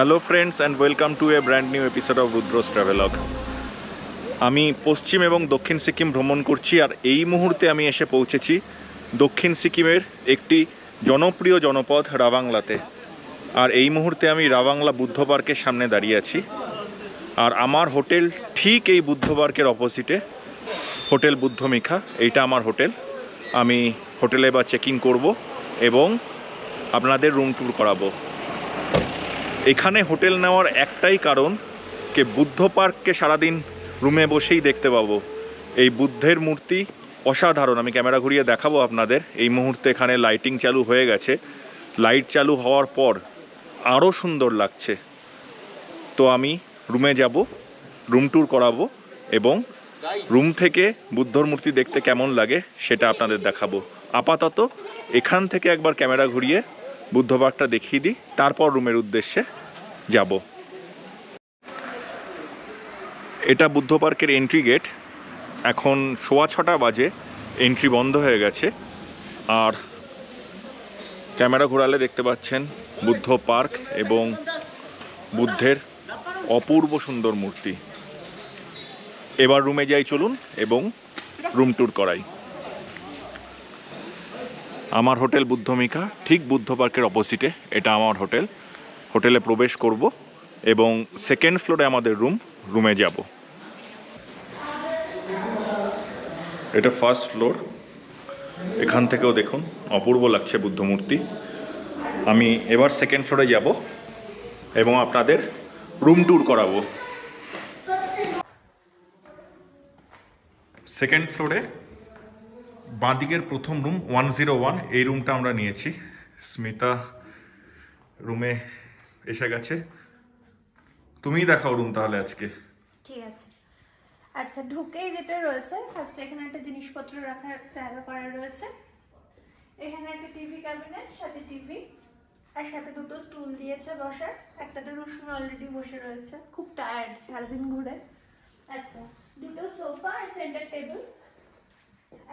Hello friends and welcome to a brand new episode of Rudra's travelogue. আমি পশ্চিম এবং দক্ষিণ সিকিম ভ্রমণ করছি, আর এই মুহূর্তে আমি এসে পৌঁছেছি দক্ষিণ সিকিমের একটি জনপ্রিয় জনপদ রাভাংলাতে। আর এই মুহূর্তে আমি রাভাংলা বুদ্ধ পার্কের সামনে দাঁড়িয়ে আছি, আর আমার হোটেল ঠিক এই বুদ্ধ পার্কের অপোজিটে, হোটেল বুদ্ধমিখা। এইটা আমার হোটেল। আমি হোটেলে বা চেক ইন করবো এবং আপনাদের রুম ট্যুর করাবো। এখানে হোটেল নেওয়ার একটাই কারণ, যে বুদ্ধ পার্ককে সারাদিন রুমে বসেই দেখতে পাবো। এই বুদ্ধের মূর্তি অসাধারণ। আমি ক্যামেরা ঘুরিয়ে দেখাবো আপনাদের। এই মুহূর্তে এখানে লাইটিং চালু হয়ে গেছে। লাইট চালু হওয়ার পর আরও সুন্দর লাগছে। তো আমি রুমে যাব, রুম ট্যুর করাবো এবং রুম থেকে বুদ্ধর মূর্তি দেখতে কেমন লাগে সেটা আপনাদের দেখাবো। আপাতত এখান থেকে একবার ক্যামেরা ঘুরিয়ে বুদ্ধ পার্কটা দেখিয়ে দিই, তারপর রুমের উদ্দেশ্যে যাব। এটা বুদ্ধ পার্কের এন্ট্রি গেট। এখন 6:15 বাজে, এন্ট্রি বন্ধ হয়ে গেছে। আর ক্যামেরা ঘোরালে দেখতে পাচ্ছেন বুদ্ধ পার্ক এবং বুদ্ধের অপূর্ব সুন্দর মূর্তি। এবার রুমে যাই, চলুন এবং রুম ট্যুর করাই। আমার হোটেল বুদ্ধমিখা, ঠিক বুদ্ধ পার্কের অপোজিটে এটা আমার হোটেল। হোটেলে প্রবেশ করব এবং সেকেন্ড ফ্লোরে আমাদের রুমে যাব। এটা ফার্স্ট ফ্লোর। এখান থেকেও দেখুন অপূর্ব লাগছে বুদ্ধ মূর্তি। আমি এবার সেকেন্ড ফ্লোরে যাব এবং আপনাদের রুম ট্যুর করাবো। সেকেন্ড ফ্লোরে বাঁদিকের প্রথম রুম 101, এই রুমটা আমরা নিয়েছি। স্মিতা রুমে এসে গেছে। তুমিই দেখাও রুম তাহলে আজকে। ঠিক আছে। আচ্ছা, ঢুকেই যেটা রয়েছে, ফার্স্টে এখানে একটা জিনিসপত্র রাখার জায়গা করা রয়েছে। এখানে একটা টিভি ক্যাবিনেট, সাথে টিভি, আর সাথে দুটো স্টুল দিয়েছে বসার। একটাতে রুশন অলরেডি বসে রয়েছে, খুব টায়ার্ড সারাদিন ঘুরে। আচ্ছা, দুটো সোফা আর সেন্টার টেবিল,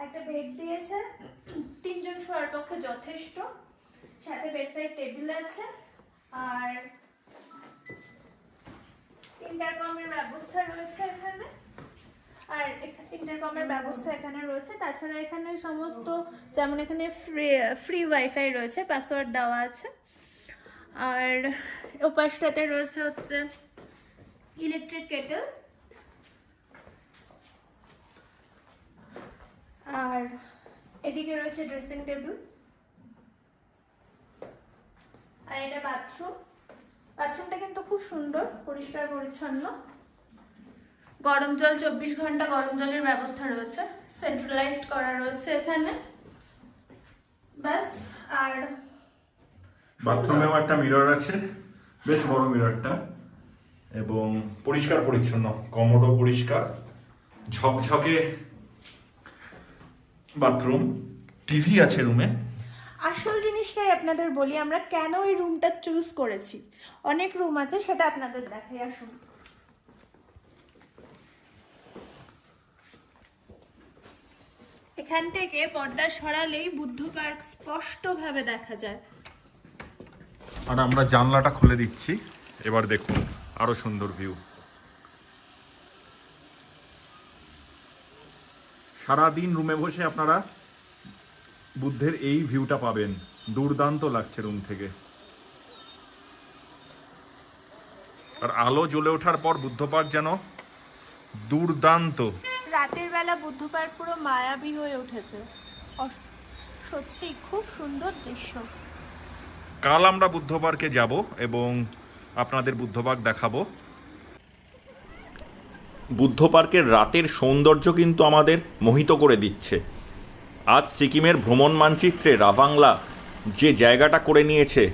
একটা বেড দিয়েছে, 3 জন শোয়ার পক্ষে যথেষ্ট। সাথে বেডসাইড টেবিল আছে, আর ইন্টারকমের ব্যবস্থা রয়েছে এখানে। আর ইন্টারকমের ব্যবস্থা এখানে রয়েছে। তাছাড়া এখানে সমস্ত, যেমন এখানে ফ্রি ওয়াইফাই রয়েছে, পাসওয়ার্ড দেওয়া আছে। আর ওপাশটাতে রয়েছে হচ্ছে ইলেকট্রিক কেটেল। আর এদিকে রয়েছে ড্রেসিং টেবিল। আর এটা বাথরুম। বাথরুমটা কিন্তু খুব সুন্দর, পরিষ্কার পরিচ্ছন্ন। গরম জল, 24 ঘন্টা গরম জলের ব্যবস্থা রয়েছে, সেন্ট্রালাইজড করা রয়েছে এখানে। ব্যাস। আর বাথরুমেও একটা মিরর আছে, বেশ বড় মিররটা, এবং পরিষ্কার পরিচ্ছন্ন, কমোডও পরিষ্কার, ঝকঝকে বাথরুম। টিভি আছে রুমে। আসল জিনিসটাই আপনাদের বলি, আমরা কেন এই রুমটা চুজ করেছি। অনেক রুম আছে, সেটা আপনাদের দেখাই, আসুন। এখান থেকে পর্দা সরালেই বুদ্ধ পার্ক স্পষ্টভাবে দেখা যায়। আর আমরা জানলাটা খুলে দিচ্ছি, এবার দেখুন আরো সুন্দর ভিউ। সারাদিন রুমে বসে আপনারা বুদ্ধের এই ভিউটা পাবেন। দুর্দান্ত লাগছে রুম থেকে। আর আলো জ্বলে ওঠার পর বুদ্ধ পার্ক যেন দুর্দান্ত। রাতের বেলা বুদ্ধ পার্ক পুরো মায়াবী হয়ে উঠেছে। সত্যি খুব সুন্দর দৃশ্য। কাল আমরা বুদ্ধ পার্কে যাব এবং আপনাদের বুদ্ধ পার্ক দেখাবো। বুদ্ধ পার্কের রাতের সৌন্দর্য কিন্তু আমাদের মোহিত করে দিচ্ছে। আজ সিকিমের ভ্রমণ মানচিত্রে রাভাংলা যে জায়গাটা করে নিয়েছে,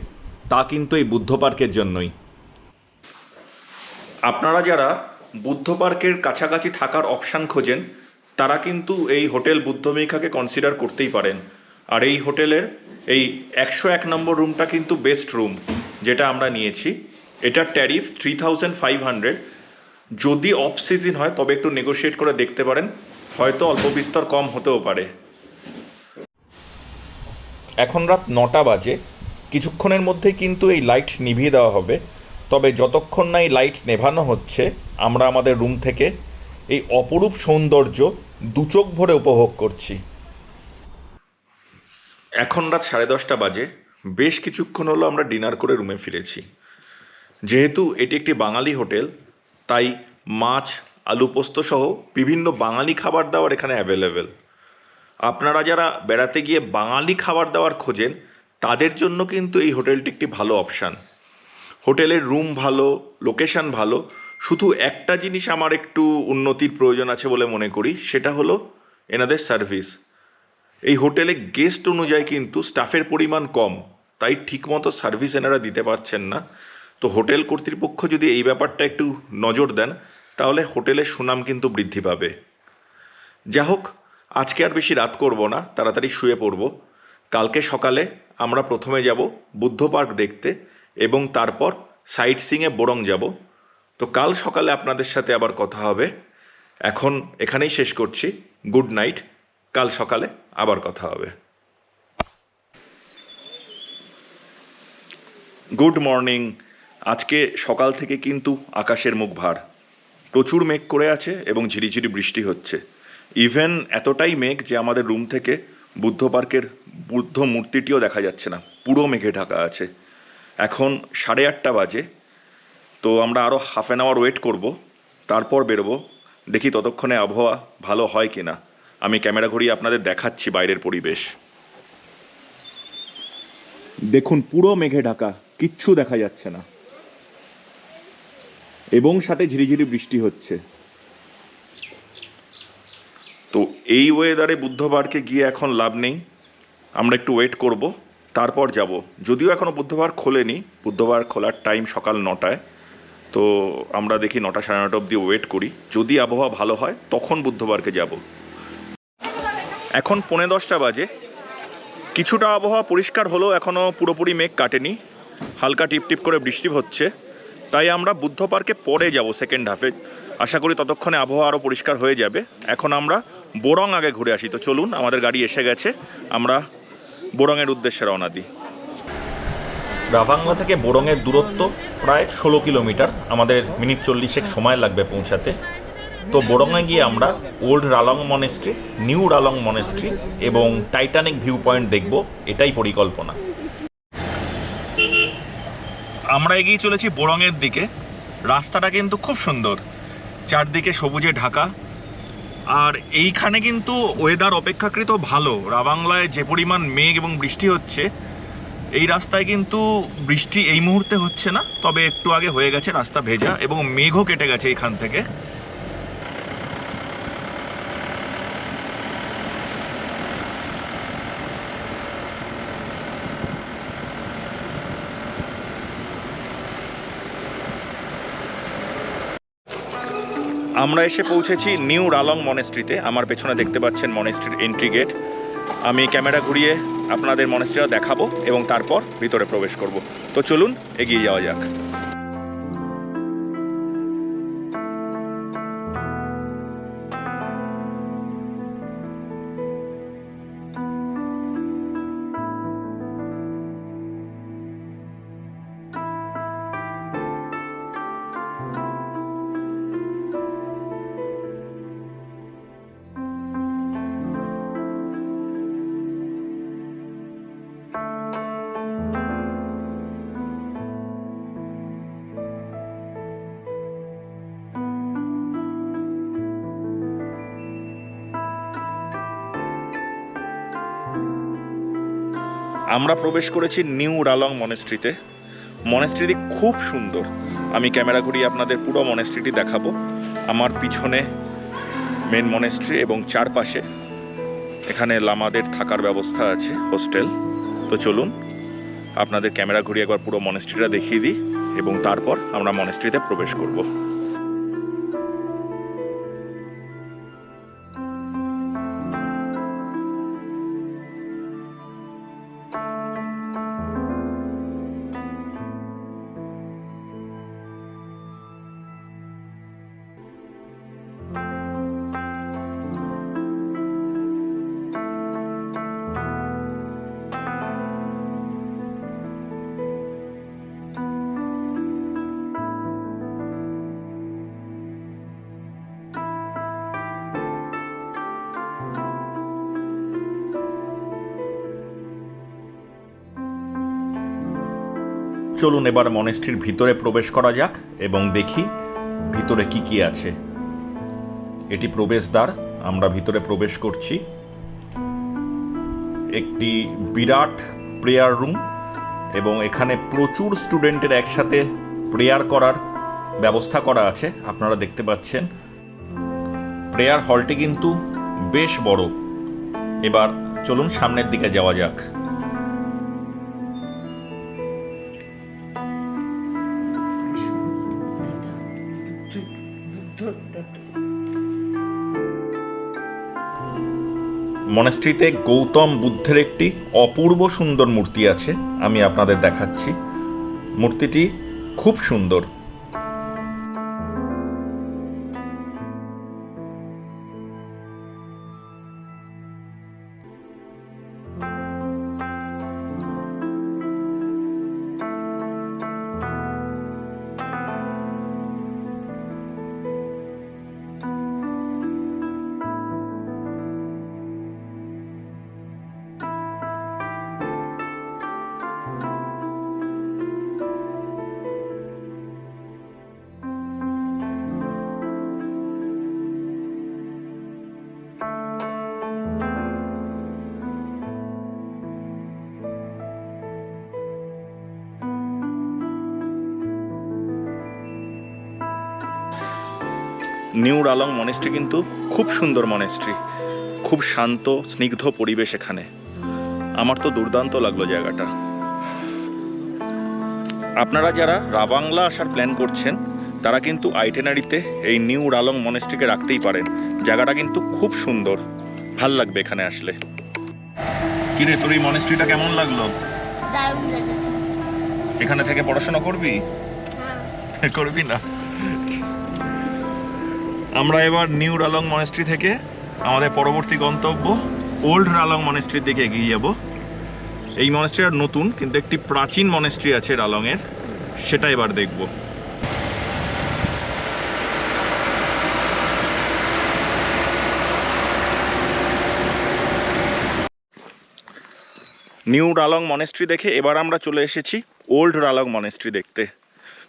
তা কিন্তু এই বুদ্ধ পার্কের জন্যই। আপনারা যারা বুদ্ধ পার্কের কাছাকাছি থাকার অপশান খোঁজেন, তারা কিন্তু এই হোটেল বুদ্ধমিখাকে কনসিডার করতেই পারেন। আর এই হোটেলের এই 101 নম্বর রুমটা কিন্তু বেস্ট রুম, যেটা আমরা নিয়েছি। এটার ট্যারিফ 3500। যদি অফ সিজন হয় তবে একটু নেগোশিয়েট করে দেখতে পারেন, হয়তো অল্প বিস্তর কম হতেও পারে। এখন রাত 9টা বাজে। কিছুক্ষণের মধ্যেই কিন্তু এই লাইট নিভিয়ে দেওয়া হবে। তবে যতক্ষণ না এই লাইট নেভানো হচ্ছে আমরা আমাদের রুম থেকে এই অপরূপ সৌন্দর্য দুচোখ ভরে উপভোগ করছি। এখন রাত 10:30 বাজে। বেশ কিছুক্ষণ হলো আমরা ডিনার করে রুমে ফিরেছি। যেহেতু এটি একটি বাঙালি হোটেল, তাই মাছ, আলু পোস্ত সহ বিভিন্ন বাঙালি খাবার দাবার এখানে অ্যাভেলেবেল। আপনারা যারা বেড়াতে গিয়ে বাঙালি খাবার দাবার খোঁজেন তাদের জন্য কিন্তু এই হোটেলটি একটি ভালো অপশান। হোটেলের রুম ভালো, লোকেশন ভালো, শুধু একটা জিনিস আমার একটু উন্নতির প্রয়োজন আছে বলে মনে করি, সেটা হলো এনাদের সার্ভিস। এই হোটেলে গেস্ট অনুযায়ী কিন্তু স্টাফের পরিমাণ কম, তাই ঠিকমতো সার্ভিস এনারা দিতে পারছেন না। তো হোটেল কর্তৃপক্ষ যদি এই ব্যাপারটা একটু নজর দেন তাহলে হোটেলের সুনাম কিন্তু বৃদ্ধি পাবে। যা হোক, আজকে আর বেশি রাত করব না, তাড়াতাড়ি শুয়ে পড়ব। কালকে সকালে আমরা প্রথমে যাব বুদ্ধ পার্ক দেখতে এবং তারপর সাইট সিংয়ে বোরং যাব। তো কাল সকালে আপনাদের সাথে আবার কথা হবে। এখন এখানেই শেষ করছি। Good night. কাল সকালে আবার কথা হবে। Good morning. আজকে সকাল থেকে কিন্তু আকাশের মুখ ভার, প্রচুর মেঘ করে আছে এবং ঝিরিঝিরি বৃষ্টি হচ্ছে। ইভেন এতটাই মেঘ যে আমাদের রুম থেকে বুদ্ধ পার্কের বুদ্ধ মূর্তিটিও দেখা যাচ্ছে না, পুরো মেঘে ঢাকা আছে। এখন 8:30 বাজে। তো আমরা আরও হাফ অ্যান আওয়ার ওয়েট করব, তারপর বেরোবো। দেখি ততক্ষণে আবহাওয়া ভালো হয় কি না। আমি ক্যামেরা ঘুরিয়ে আপনাদের দেখাচ্ছি বাইরের পরিবেশ। দেখুন, পুরো মেঘে ঢাকা, কিচ্ছু দেখা যাচ্ছে না এবং সাথে ঝিরিঝিরি বৃষ্টি হচ্ছে। তো এই ওয়েদারে বুদ্ধ পার্কে গিয়ে এখন লাভ নেই, আমরা একটু ওয়েট করব, তারপর যাব। যদিও এখনও বুদ্ধ পার্ক খোলেনি, বুদ্ধ পার্ক খোলার টাইম সকাল 9টায়। তো আমরা দেখি 9টা সাড়ে 9টা অবধি ওয়েট করি, যদি আবহাওয়া ভালো হয় তখন বুদ্ধ পার্কে যাব। এখন 9:45 বাজে। কিছুটা আবহাওয়া পরিষ্কার হলো, এখনও পুরোপুরি মেঘ কাটেনি, হালকা টিপটিপ করে বৃষ্টি হচ্ছে। তাই আমরা বুদ্ধ পার্কে পরে যাব সেকেন্ড হাফে। আশা করি ততক্ষণে আবহাওয়া আরও পরিষ্কার হয়ে যাবে। এখন আমরা বোরং আগে ঘুরে আসি। তো চলুন, আমাদের গাড়ি এসে গেছে, আমরা বোরংয়ের উদ্দেশ্যে রওনা দিই। রাভাংলা থেকে বোরংয়ের দূরত্ব প্রায় 16 কিলোমিটার, আমাদের মিনিট 40 সময় লাগবে পৌঁছাতে। তো বোরংয়ে গিয়ে আমরা old Ralang monastery, new Ralang monastery এবং টাইটানিক ভিউ পয়েন্ট দেখব, এটাই পরিকল্পনা। আমরা এগিয়ে চলেছি বোরংয়ের দিকে। রাস্তাটা কিন্তু খুব সুন্দর, চারদিকে সবুজে ঢাকা। আর এইখানে কিন্তু ওয়েদার অপেক্ষাকৃত ভালো। রাভাংলায় যে পরিমাণ মেঘ এবং বৃষ্টি হচ্ছে, এই রাস্তায় কিন্তু বৃষ্টি এই মুহূর্তে হচ্ছে না, তবে একটু আগে হয়ে গেছে, রাস্তা ভেজা এবং মেঘও কেটে গেছে এখান থেকে। আমরা এসে পৌঁছেছি নিউ রালং মনেস্ট্রিতে। আমার পেছনে দেখতে পাচ্ছেন মনেস্ট্রির এন্ট্রি গেট। আমি ক্যামেরা ঘুরিয়ে আপনাদের মনেস্ট্রিটা দেখাবো এবং তারপর ভিতরে প্রবেশ করব। তো চলুন এগিয়ে যাওয়া যাক। আমরা প্রবেশ করেছি নিউ রালং মনেস্ট্রিতে। মনেস্ট্রিটি খুব সুন্দর। আমি ক্যামেরা ঘুরিয়ে আপনাদের পুরো মনেস্ট্রিটি দেখাবো। আমার পিছনে মেন মনেস্ট্রি এবং চারপাশে এখানে লামাদের থাকার ব্যবস্থা আছে, হোস্টেল। তো চলুন আপনাদের ক্যামেরা ঘুরিয়ে একবার পুরো মনেস্ট্রিটা দেখিয়ে দিই এবং তারপর আমরা মনেস্ট্রিতে প্রবেশ করব। চলুন এবার মনেস্ট্রির ভিতরে প্রবেশ করা যাক এবং দেখি ভিতরে কি কি আছে। এটি প্রবেশদ্বার, আমরা ভিতরে প্রবেশ করছি। একটি বিরাট প্রেয়ার রুম এবং এখানে প্রচুর স্টুডেন্টের একসাথে প্রেয়ার করার ব্যবস্থা করা আছে, আপনারা দেখতে পাচ্ছেন। প্রেয়ার হলটি কিন্তু বেশ বড়। এবার চলুন সামনের দিকে যাওয়া যাক। মনেস্ট্রিতে গৌতম বুদ্ধের একটি অপূর্ব সুন্দর মূর্তি আছে, আমি আপনাদের দেখাচ্ছি। মূর্তিটি খুব সুন্দর। নিউ রালং মনেস্ট্রি কিন্তু খুব সুন্দর মনেস্ট্রি, খুব শান্ত স্নিগ্ধ পরিবেশ এখানে। আমার তো দুর্দান্ত লাগলো জায়গাটা। আপনারা যারা রাবাংলা আসার প্ল্যান করছেন তারা কিন্তু আইটেনারিতে এই নিউ রালং মনেস্ট্রিকে রাখতেই পারেন। জায়গাটা কিন্তু খুব সুন্দর, ভাল লাগবে এখানে আসলে। কিরে, তোর এই মনেস্ট্রিটা কেমন লাগলো? দারুণ লেগেছে। এখানে থেকে পড়াশোনা করবি? করবি না? আমরা এবার নিউ রালং মনেস্ট্রি থেকে আমাদের পরবর্তী গন্তব্য ওল্ড রালং মনেস্ট্রির দিকে এগিয়ে যাব। এই মনেস্ট্রি আর নতুন, কিন্তু একটি প্রাচীন মনেস্ট্রি আছে রালংয়ের, সেটা এবার দেখব। নিউ রালং মনেস্ট্রি দেখে এবার আমরা চলে এসেছি ওল্ড রালং মনেস্ট্রি দেখতে।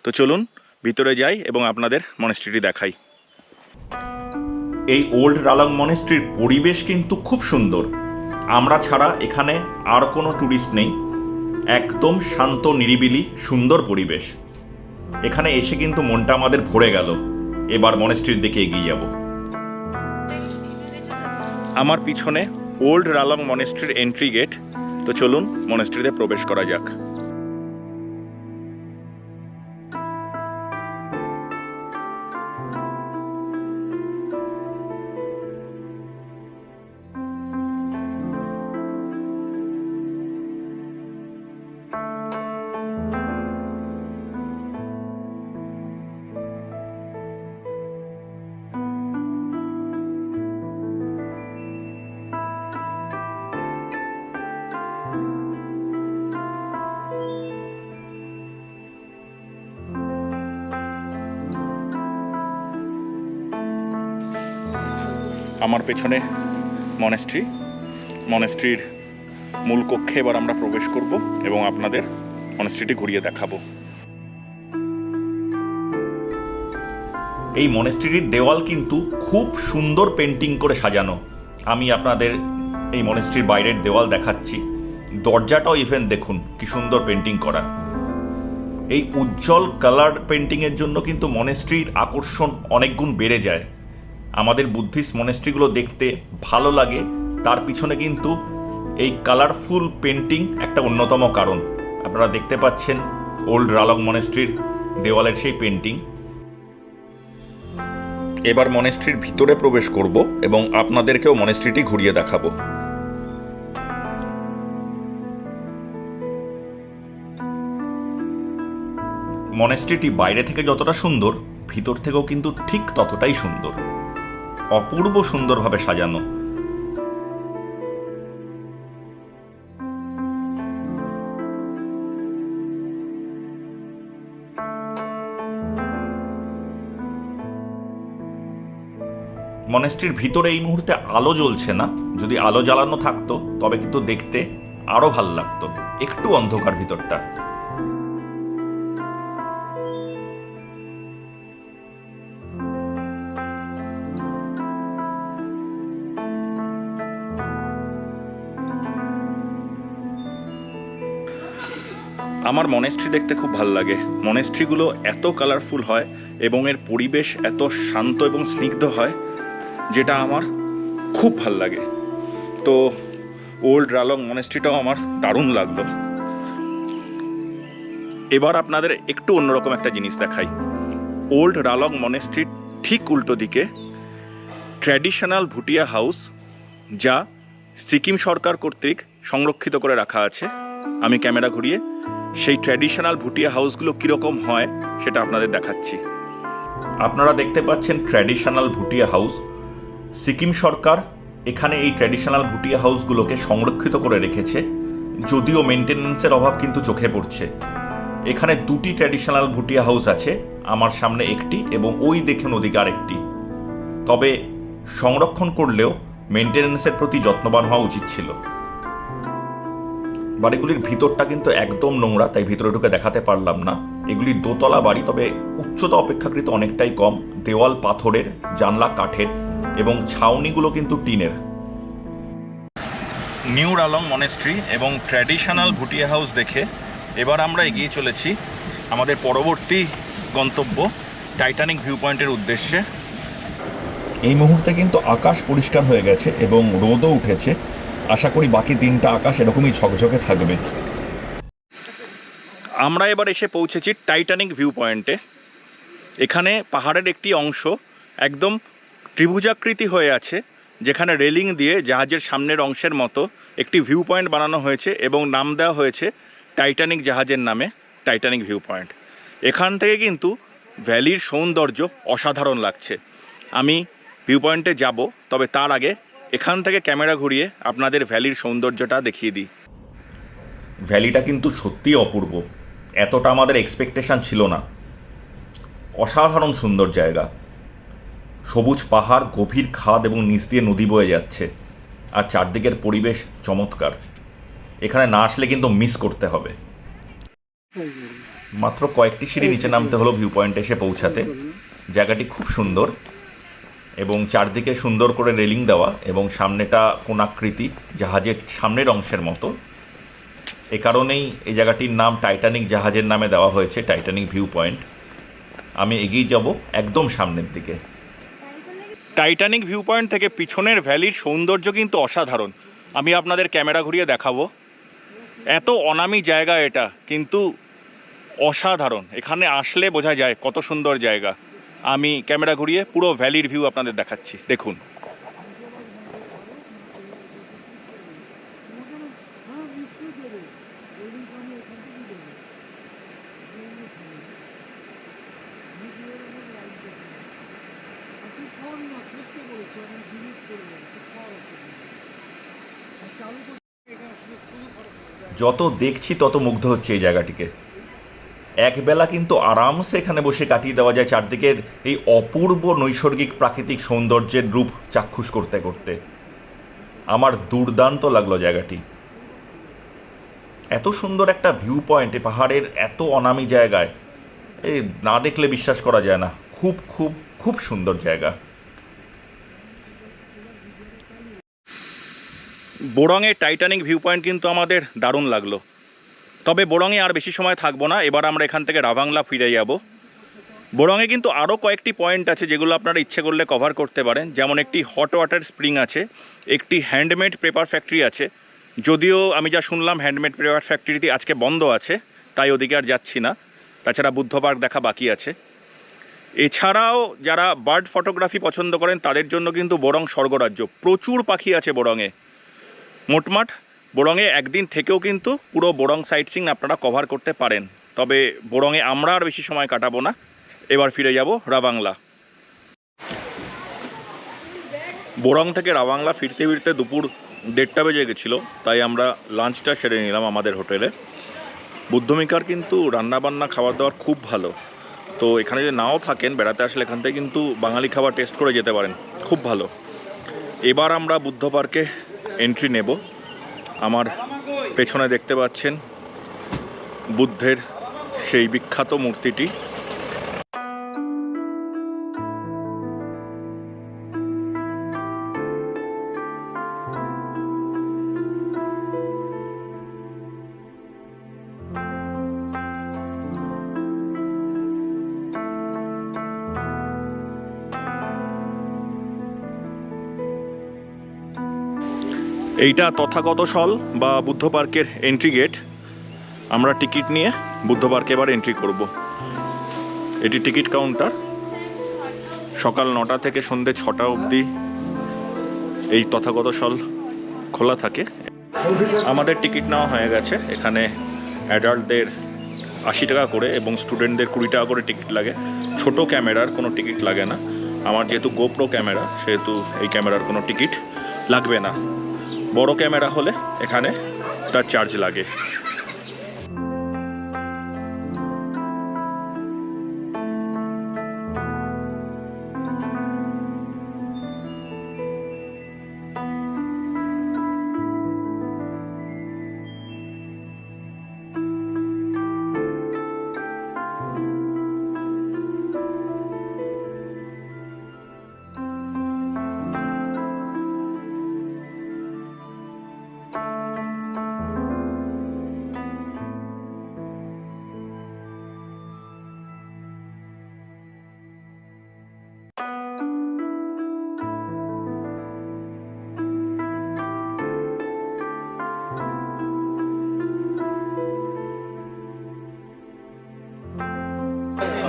তো চলুন ভিতরে যাই এবং আপনাদের মনেস্ট্রিটি দেখাই। এই ওল্ড রালং মনেস্ট্রির পরিবেশ কিন্তু খুব সুন্দর। আমরা ছাড়া এখানে আর কোনো ট্যুরিস্ট নেই, একদম শান্ত নিরিবিলি সুন্দর পরিবেশ। এখানে এসে কিন্তু মনটা আমাদের ভরে গেল। এবার মনেস্ট্রির দিকে এগিয়ে যাব। আমার পিছনে ওল্ড রালং মনেস্ট্রির এন্ট্রি গেট। তো চলুন মনেস্ট্রিতে প্রবেশ করা যাক। আমার পেছনে মনেস্ট্রির মূল কক্ষে এবার আমরা প্রবেশ করব এবং আপনাদের মনেস্ট্রিটি ঘুরিয়ে দেখাবো। এই মনেস্ট্রির দেওয়াল কিন্তু খুব সুন্দর পেন্টিং করে সাজানো। আমি আপনাদের এই মনেস্ট্রির বাইরের দেওয়াল দেখাচ্ছি। দরজাটাও ইভেন দেখুন কি সুন্দর পেন্টিং করা। এই উজ্জ্বল কালার পেন্টিংয়ের জন্য কিন্তু মনেস্ট্রির আকর্ষণ অনেক গুণ বেড়ে যায়। আমাদের বুদ্ধিস্ট মনেস্ট্রিগুলো দেখতে ভালো লাগে, তার পিছনে কিন্তু এই কালারফুল পেন্টিং একটা অন্যতম কারণ। আপনারা দেখতে পাচ্ছেন ওল্ড রালং মনেস্ট্রির দেওয়ালের সেই পেন্টিং। এবার মনেস্ট্রির ভিতরে প্রবেশ করব এবং আপনাদেরকেও মনেস্ট্রিটি ঘুরিয়ে দেখাবো। মনেস্ট্রিটি বাইরে থেকে যতটা সুন্দর, ভিতর থেকেও কিন্তু ঠিক ততটাই সুন্দর। অপূর্ব সুন্দরভাবে সাজানো। মনেস্ট্রির ভিতরে এই মুহূর্তে আলো জ্বলছে না, যদি আলো জ্বালানো থাকতো তবে কিন্তু দেখতে আরো ভালো লাগতো। একটু অন্ধকার ভিতরটা। আমার মনেস্ট্রি দেখতে খুব ভালো লাগে। মনেস্ট্রিগুলো এত কালারফুল হয় এবং এর পরিবেশ এত শান্ত এবং স্নিগ্ধ হয়, যেটা আমার খুব ভাল লাগে। তো ওল্ড রালং মনেস্ট্রিটাও আমার দারুণ লাগলো। এবার আপনাদের একটু অন্যরকম একটা জিনিস দেখাই। ওল্ড রালং মনেস্ট্রির ঠিক উল্টো দিকে ট্র্যাডিশনাল ভুটিয়া হাউস, যা সিকিম সরকার কর্তৃক সংরক্ষিত করে রাখা আছে। আমি ক্যামেরা ঘুরিয়ে সেই ট্র্যাডিশনাল ভুটিয়া হাউসগুলো কীরকম হয় সেটা আপনাদের দেখাচ্ছি। আপনারা দেখতে পাচ্ছেন ট্র্যাডিশনাল ভুটিয়া হাউস। সিকিম সরকার এখানে এই ট্র্যাডিশনাল ভুটিয়া হাউসগুলোকে সংরক্ষিত করে রেখেছে, যদিও মেনটেন্যান্সের অভাব কিন্তু চোখে পড়ছে। এখানে দুটি ট্র্যাডিশনাল ভুটিয়া হাউস আছে, আমার সামনে একটি এবং ওই দেখে ওদিকে আরেকটি। তবে সংরক্ষণ করলেও মেনটেন্যান্সের প্রতি যত্নবান হওয়া উচিত ছিল। বাড়িগুলির ভিতরটা কিন্তু একদম নোংরা, তাই ভিতরে ঢুকে দেখাতে পারলাম না। এগুলি দোতলা বাড়ি, তবে উচ্চতা অপেক্ষাকৃত অনেকটাই কম। দেওয়াল পাথরের, জানলা কাঠের এবং ছাউনিগুলো কিন্তু টিনের। নিউ রালং মনেস্ট্রি এবং ট্র্যাডিশনাল ভুটিয়া হাউস দেখে এবার আমরা এগিয়ে চলেছি আমাদের পরবর্তী গন্তব্য টাইটানিক ভিউ পয়েন্টের উদ্দেশ্যে। এই মুহূর্তে কিন্তু আকাশ পরিষ্কার হয়ে গেছে এবং রোদও উঠেছে। আশা করি বাকি দিনটা আকাশ এরকমই ঝকঝকে থাকবে। আমরা এবার এসে পৌঁছেছি টাইটানিক ভিউ পয়েন্টে। এখানে পাহাড়ের একটি অংশ একদম ত্রিভুজাকৃতি হয়ে আছে, যেখানে রেলিং দিয়ে জাহাজের সামনের অংশের মতো একটি ভিউ পয়েন্ট বানানো হয়েছে এবং নাম দেওয়া হয়েছে টাইটানিক জাহাজের নামে, টাইটানিক ভিউ পয়েন্ট। এখান থেকে কিন্তু ভ্যালির সৌন্দর্য অসাধারণ লাগছে। আমি ভিউ পয়েন্টে যাব, তবে তার আগে এখান থেকে ক্যামেরা ঘুরিয়ে আপনাদের ভ্যালির সৌন্দর্যটা দেখিয়ে দিই। ভ্যালিটা কিন্তু সত্যিই অপূর্ব, এতটা আমাদের এক্সপেকটেশন ছিল না। অসাধারণ সুন্দর জায়গা, সবুজ পাহাড়, গভীর খাদ এবং নিচ দিয়ে নদী বয়ে যাচ্ছে, আর চারদিকের পরিবেশ চমৎকার। এখানে না আসলে কিন্তু মিস করতে হবে। মাত্র কয়েকটি সিঁড়ি নিচে নামতে হলো ভিউ পয়েন্টে এসে পৌঁছাতে। জায়গাটি খুব সুন্দর এবং চারদিকে সুন্দর করে রেলিং দেওয়া এবং সামনেটা কোণাকৃতি, জাহাজের সামনের অংশের মতো। এ কারণেই এই জায়গাটির নাম টাইটানিক জাহাজের নামে দেওয়া হয়েছে, টাইটানিক ভিউ পয়েন্ট। আমি এগিয়ে যাব একদম সামনের দিকে। টাইটানিক ভিউ পয়েন্ট থেকে পিছনের ভ্যালির সৌন্দর্য কিন্তু অসাধারণ। আমি আপনাদের ক্যামেরা ঘুরিয়ে দেখাবো। এত অনামি জায়গা এটা, কিন্তু অসাধারণ। এখানে আসলে বোঝা যায় কত সুন্দর জায়গা। আমি ক্যামেরা ঘুরিয়ে পুরো ভ্যালির ভিউ আপনাদের দেখাচ্ছি, দেখুন। যত দেখছি তত মুগ্ধ হচ্ছে এই জায়গাটিকে। একবেলা কিন্তু আরামসে এখানে বসে কাটিয়ে দেওয়া যায় চারদিকের এই অপূর্ব নৈসর্গিক প্রাকৃতিক সৌন্দর্যের রূপ চাক্ষুষ করতে করতে। আমার দুর্দান্ত লাগলো জায়গাটি। এত সুন্দর একটা ভিউ পয়েন্টে, পাহাড়ের এত অনামি জায়গায়, এই না দেখলে বিশ্বাস করা যায় না। খুব খুব খুব সুন্দর জায়গা। বোরংয়ে টাইটানিক ভিউ পয়েন্ট কিন্তু আমাদের দারুণ লাগলো। তবে বোরংয়ে আর বেশি সময় থাকবো না, এবার আমরা এখান থেকে রাভাংলা ফিরে যাব। বোরংয়ে কিন্তু আরও কয়েকটি পয়েন্ট আছে যেগুলো আপনারা ইচ্ছে করলে কভার করতে পারেন। যেমন একটি হট ওয়াটার স্প্রিং আছে, একটি হ্যান্ডমেড পেপার ফ্যাক্টরি আছে। যদিও আমি যা শুনলাম হ্যান্ডমেড পেপার ফ্যাক্টরিটি আজকে বন্ধ আছে, তাই ওদিকে আর যাচ্ছি না। তাছাড়া বুদ্ধ পার্ক দেখা বাকি আছে। এছাড়াও যারা বার্ড ফটোগ্রাফি পছন্দ করেন তাদের জন্য কিন্তু বোরং স্বর্গরাজ্য। প্রচুর পাখি আছে বোরংয়ে। মোটমাট বোরংয়ে একদিন থেকেও কিন্তু পুরো বোরং সাইট সিইং আপনারা কভার করতে পারেন। তবে বোরংয়ে আমরা আর বেশি সময় কাটাবো না, এবার ফিরে যাব রাভাংলা। বোরং থেকে রাভাংলা ফিরতে ফিরতে দুপুর 1:30 বেজে গেছিলো, তাই আমরা লাঞ্চটা সেরে নিলাম আমাদের হোটেলে। বুদ্ধমিকার কিন্তু রান্নাবান্না খাবার দাবার খুব ভালো। তো এখানে যদি নাও থাকেন, বেড়াতে আসলে এখান থেকে কিন্তু বাঙালি খাবার টেস্ট করে যেতে পারেন, খুব ভালো। এবার আমরা বুদ্ধ পার্কে এন্ট্রি নেব। আমার পেছনে দেখতে পাচ্ছেন বুদ্ধের সেই বিখ্যাত মূর্তিটি। এইটা তথাগত স্থল বা বুদ্ধ পার্কের এন্ট্রি গেট। আমরা টিকিট নিয়ে বুদ্ধ পার্কে এবার এন্ট্রি করব। এটি টিকিট কাউন্টার। সকাল 9টা থেকে সন্ধ্যে 6টা অবধি এই তথাগত স্থল খোলা থাকে। আমাদের টিকিট নেওয়া হয়ে গেছে। এখানে অ্যাডাল্টদের 80 টাকা করে এবং স্টুডেন্টদের 20 টাকা করে টিকিট লাগে। ছোট ক্যামেরার কোনো টিকিট লাগে না। আমার যেহেতু গোপ্রো ক্যামেরা, সেহেতু এই ক্যামেরার কোনো টিকিট লাগবে না। বড় ক্যামেরা হলে এখানে তার চার্জ লাগে।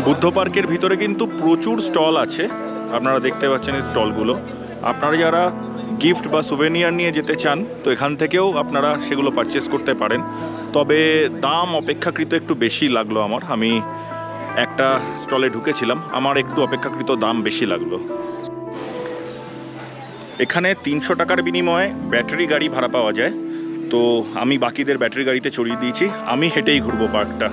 বুদ্ধ পার্কের ভিতরে কিন্তু প্রচুর স্টল আছে। আপনারা দেখতে পাচ্ছেন এই স্টলগুলো। আপনারা যারা গিফট বা সুভেনিয়ার নিয়ে যেতে চান তো এখান থেকেও আপনারা সেগুলো পারচেস করতে পারেন। তবে দাম অপেক্ষাকৃত একটু বেশি লাগলো আমার। আমি একটা স্টলে ঢুকেছিলাম, আমার একটু অপেক্ষাকৃত দাম বেশি লাগলো। এখানে 300 টাকার বিনিময়ে ব্যাটারি গাড়ি ভাড়া পাওয়া যায়। তো আমি বাকিদের ব্যাটারি গাড়িতে চড়িয়ে দিয়েছি। আমি হেঁটেই ঘুরবো পার্কটা।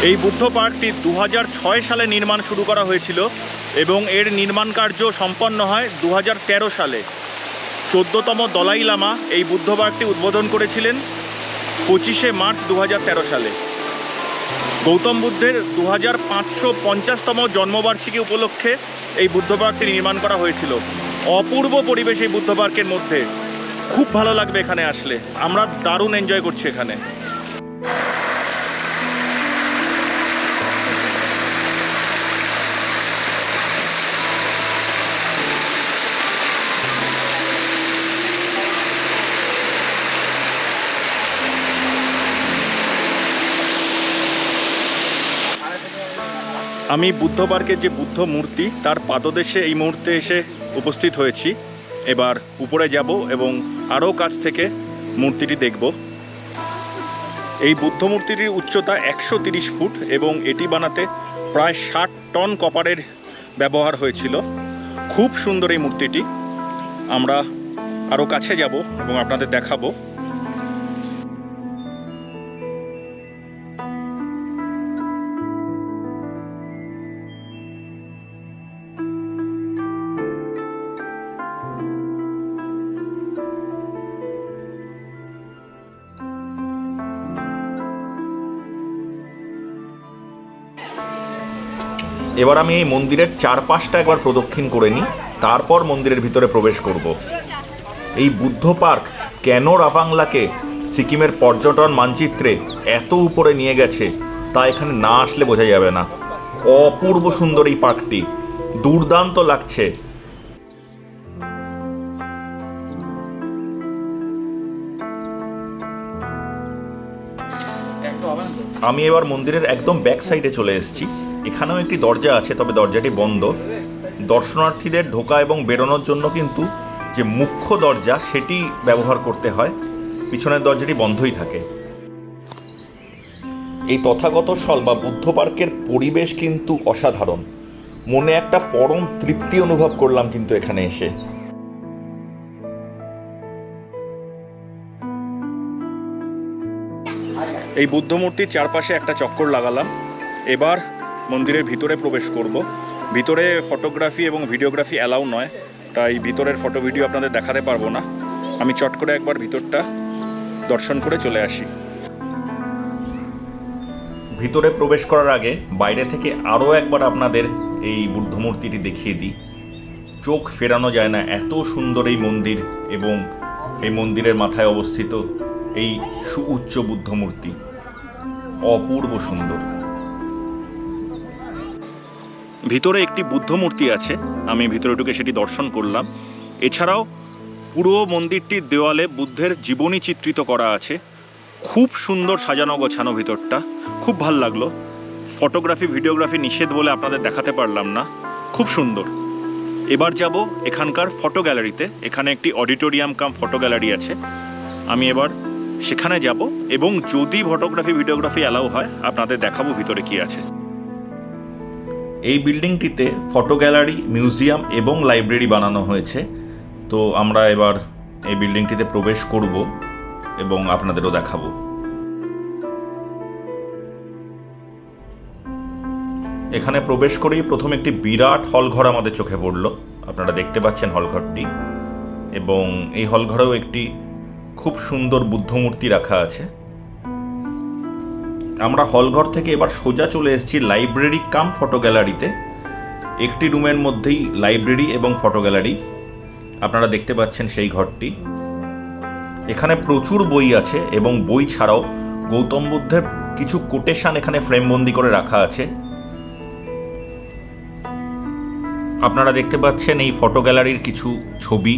এই বুদ্ধ পার্কটি 2006 সালে নির্মাণ শুরু করা হয়েছিল এবং এর নির্মাণ কার্য সম্পন্ন হয় 2013 সালে। 14তম দলাই লামা এই বুদ্ধ পার্কটি উদ্বোধন করেছিলেন 25শে মার্চ 2013 সালে। গৌতম বুদ্ধের 2550তম জন্মবার্ষিকী উপলক্ষে এই বুদ্ধ পার্কটি নির্মাণ করা হয়েছিল। অপূর্ব পরিবেশ এই বুদ্ধ পার্কের মধ্যে, খুব ভালো লাগবে এখানে আসলে। আমরা দারুণ এনজয় করছি এখানে। আমি বুদ্ধ পার্কের যে বুদ্ধ মূর্তি তার পাদদেশে এই মুহূর্তে এসে উপস্থিত হয়েছি। এবার উপরে যাব এবং আরও কাছ থেকে মূর্তিটি দেখব। এই বুদ্ধ মূর্তিটির উচ্চতা 130 ফুট এবং এটি বানাতে প্রায় 60 টন কপারের ব্যবহার হয়েছিল। খুব সুন্দর এই মূর্তিটি। আমরা আরও কাছে যাব এবং আপনাদের দেখাবো। এবার আমি এই মন্দিরের চারপাশটা একবার প্রদক্ষিণ করে নিই, তারপর মন্দিরের ভিতরে প্রবেশ করব। এই বুদ্ধ পার্ক কেন রাভাংলাকে সিকিমের পর্যটন মানচিত্রে এত উপরে নিয়ে গেছে তা এখানে না আসলে বোঝা যাবে না। অপূর্ব সুন্দর এই পার্কটি, দুর্দান্ত লাগছে। আমি এবার মন্দিরের একদম ব্যাক সাইডে চলে এসেছি। এখানেও একটি দরজা আছে, তবে দরজাটি বন্ধ। দর্শনার্থীদের ঢোকা এবং বেরোনোর জন্য কিন্তু যে মুখ্য দরজা সেটি ব্যবহার করতে হয়, পিছনের দরজাটি বন্ধই থাকে। এই তথাগত স্থল বা বুদ্ধ পার্কের পরিবেশ কিন্তু অসাধারণ। মনে একটা পরম তৃপ্তি অনুভব করলাম কিন্তু এখানে এসে। এই বুদ্ধ মূর্তির চারপাশে একটা চক্কর লাগালাম। এবার মন্দিরের ভিতরে প্রবেশ করব। ভিতরে ফটোগ্রাফি এবং ভিডিওগ্রাফি অ্যালাউ নয়, তাই ভিতরের ফটো ভিডিও আপনাদের দেখাতে পারবো না। আমি চট করে একবার ভিতরটা দর্শন করে চলে আসি। ভিতরে প্রবেশ করার আগে বাইরে থেকে আরও একবার আপনাদের এই বুদ্ধ মূর্তিটি দেখিয়ে দিই। চোখ ফেরানো যায় না, এত সুন্দর এই মন্দির এবং এই মন্দিরের মাথায় অবস্থিত এই সুউচ্চ বুদ্ধ মূর্তি, অপূর্ব সুন্দর। ভিতরে একটি বুদ্ধ মূর্তি আছে, আমি ভিতরে ঢুকে সেটি দর্শন করলাম। এছাড়াও পুরো মন্দিরটির দেওয়ালে বুদ্ধের জীবনী চিত্রিত করা আছে। খুব সুন্দর সাজানো গোছানো ভিতরটা, খুব ভাল লাগলো। ফটোগ্রাফি ভিডিওগ্রাফি নিষেধ বলে আপনাদের দেখাতে পারলাম না, খুব সুন্দর। এবার যাব এখানকার ফটো গ্যালারিতে। এখানে একটি অডিটোরিয়াম কাম ফটো গ্যালারি আছে, আমি এবার সেখানে যাব এবং যদি ফটোগ্রাফি ভিডিওগ্রাফি অ্যালাউ হয় আপনাদের দেখাবো ভিতরে কি আছে। এই বিল্ডিংটিতে ফটো গ্যালারি, মিউজিয়াম এবং লাইব্রেরি বানানো হয়েছে। তো আমরা এবার এই বিল্ডিংটিতে প্রবেশ করব এবং আপনাদেরও দেখাবো। এখানে প্রবেশ করেই প্রথম একটি বিরাট হলঘর আমাদের চোখে পড়ল। আপনারা দেখতে পাচ্ছেন হলঘরটি, এবং এই হলঘরেও একটি খুব সুন্দর বুদ্ধ মূর্তি রাখা আছে। আমরা হলঘর থেকে এবার সোজা চলে এসেছি লাইব্রেরি কাম ফটো গ্যালারিতে। একটি রুমের মধ্যেই লাইব্রেরি এবং ফটো গ্যালারি, আপনারা দেখতে পাচ্ছেন সেই ঘরটি। এখানে প্রচুর বই আছে এবং বই ছাড়াও গৌতম বুদ্ধের কিছু কোটেশন এখানে ফ্রেমবন্দি করে রাখা আছে। আপনারা দেখতে পাচ্ছেন এই ফটো গ্যালারির কিছু ছবি।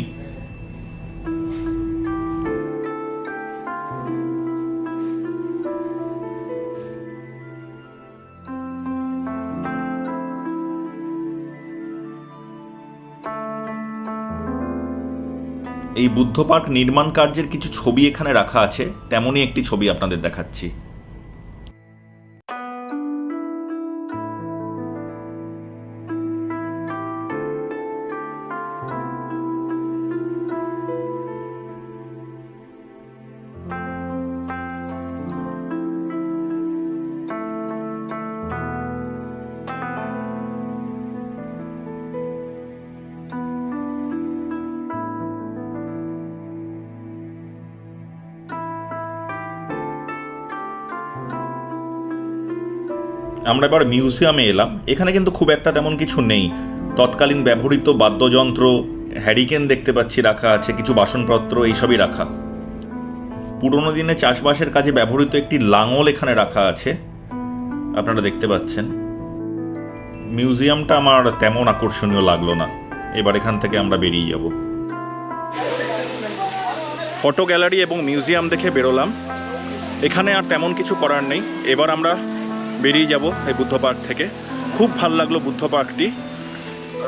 এই বুদ্ধ পার্ক নির্মাণ কার্যের কিছু ছবি এখানে রাখা আছে, তেমনই একটি ছবি আপনাদের দেখাচ্ছি। আমরা এবার মিউজিয়ামে এলাম। এখানে কিন্তু খুব একটা তেমন কিছু নেই। তৎকালীন ব্যবহৃত বাদ্যযন্ত্র, হ্যারিকেন দেখতে পাচ্ছি রাখা আছে, কিছু বাসনপত্র এইসবই রাখা। পুরোনো দিনে চাষবাসের কাজে ব্যবহৃত একটি লাঙল এখানে রাখা আছে, আপনারা দেখতে পাচ্ছেন। মিউজিয়ামটা আমার তেমন আকর্ষণীয় লাগলো না, এবার এখান থেকে আমরা বেরিয়ে যাব। ফটো গ্যালারি এবং মিউজিয়াম দেখে বেরোলাম, এখানে আর তেমন কিছু করার নেই। এবার আমরা বেরিয়ে যাব এই বুদ্ধ পার্ক থেকে। খুব ভাল লাগলো বুদ্ধ পার্কটি।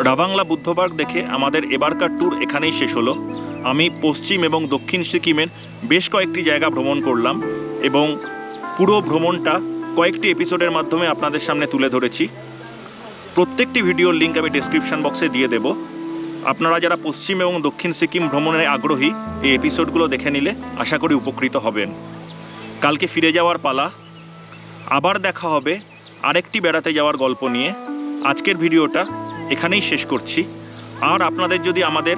রাভাংলা বুদ্ধ পার্ক দেখে আমাদের এবারকার ট্যুর এখানেই শেষ হলো। আমি পশ্চিম এবং দক্ষিণ সিকিমের বেশ কয়েকটি জায়গা ভ্রমণ করলাম এবং পুরো ভ্রমণটা কয়েকটি এপিসোডের মাধ্যমে আপনাদের সামনে তুলে ধরেছি। প্রত্যেকটি ভিডিওর লিঙ্ক আমি ডেসক্রিপশন বক্সে দিয়ে দেব। আপনারা যারা পশ্চিম এবং দক্ষিণ সিকিম ভ্রমণে আগ্রহী, এই এপিসোডগুলো দেখে নিলে আশা করি উপকৃত হবেন। কালকে ফিরে যাওয়ার পালা, আবার দেখা হবে আরেকটি বেড়াতে যাওয়ার গল্প নিয়ে। আজকের ভিডিওটা এখানেই শেষ করছি। আর আপনাদের যদি আমাদের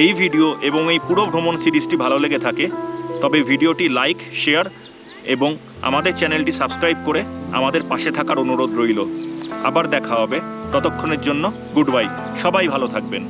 এই ভিডিও এবং এই পুরো ভ্রমণ সিরিজটি ভালো লেগে থাকে তবে ভিডিওটি লাইক, শেয়ার এবং আমাদের চ্যানেলটি সাবস্ক্রাইব করে আমাদের পাশে থাকার অনুরোধ রইল। আবার দেখা হবে, ততক্ষণের জন্য গুড বাই। সবাই ভালো থাকবেন।